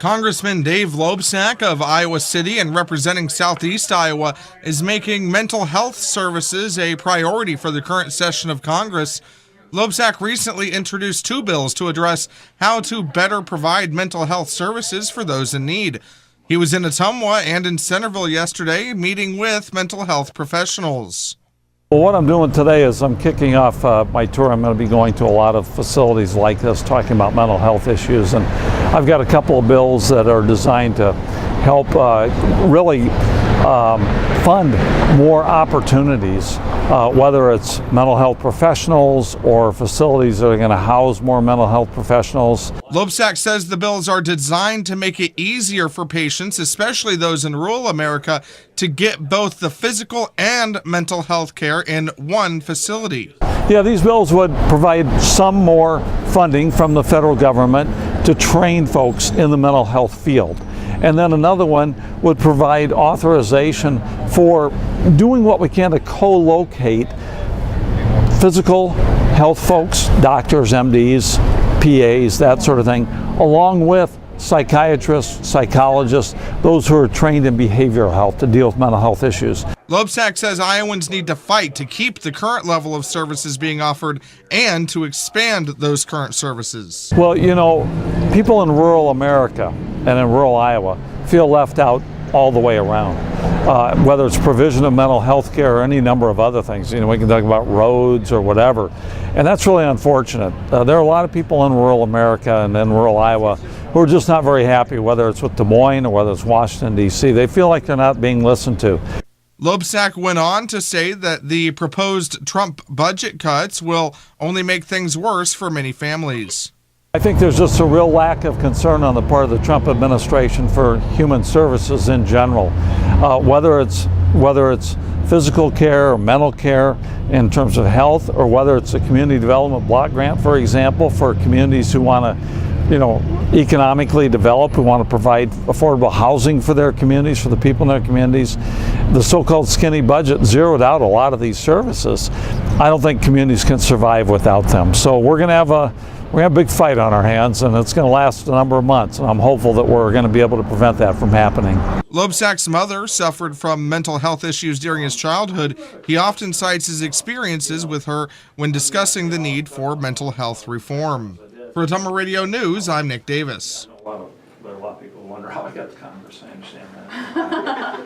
Congressman Dave Loebsack of Iowa City and representing Southeast Iowa is making mental health services a priority for the current session of Congress. Loebsack recently introduced two bills to address how to better provide mental health services for those in need. He was in Ottumwa and in Centerville yesterday meeting with mental health professionals. Well, what I'm doing today is I'm kicking off my tour. I'm going to be going to a lot of facilities like this, talking about mental health issues. And I've got a couple of bills that are designed to help really fund more opportunities, whether it's mental health professionals or facilities that are going to house more mental health professionals. Loebsack says the bills are designed to make it easier for patients, especially those in rural America, to get both the physical and mental health care in one facility. Yeah, these bills would provide some more funding from the federal government to train folks in the mental health field. And then another one would provide authorization for doing what we can to co-locate physical health folks, doctors, MDs, PAs, that sort of thing, along with psychiatrists, psychologists, those who are trained in behavioral health to deal with mental health issues. Loebsack says Iowans need to fight to keep the current level of services being offered and to expand those current services. Well, you know, people in rural America and in rural Iowa feel left out all the way around, whether it's provision of mental health care or any number of other things. You know, we can talk about roads or whatever, and that's really unfortunate. There are a lot of people in rural America and in rural Iowa who are just not very happy, whether it's with Des Moines or whether it's Washington, D.C. They feel like they're not being listened to. Loebsack went on to say that the proposed Trump budget cuts will only make things worse for many families. I think there's just a real lack of concern on the part of the Trump administration for human services in general, whether it's physical care or mental care in terms of health, or whether it's a community development block grant, for example, for communities who want to, economically develop, who want to provide affordable housing for their communities, for the people in their communities. The so-called skinny budget zeroed out a lot of these services. I don't think communities can survive without them. So we're going to have a big fight on our hands, and it's going to last a number of months, and I'm hopeful that we're going to be able to prevent that from happening. Loebsack's mother suffered from mental health issues during his childhood. He often cites his experiences with her when discussing the need for mental health reform. For Ottumwa Radio News, I'm Nick Davis. A lot of people wonder how I got to Congress. I understand that.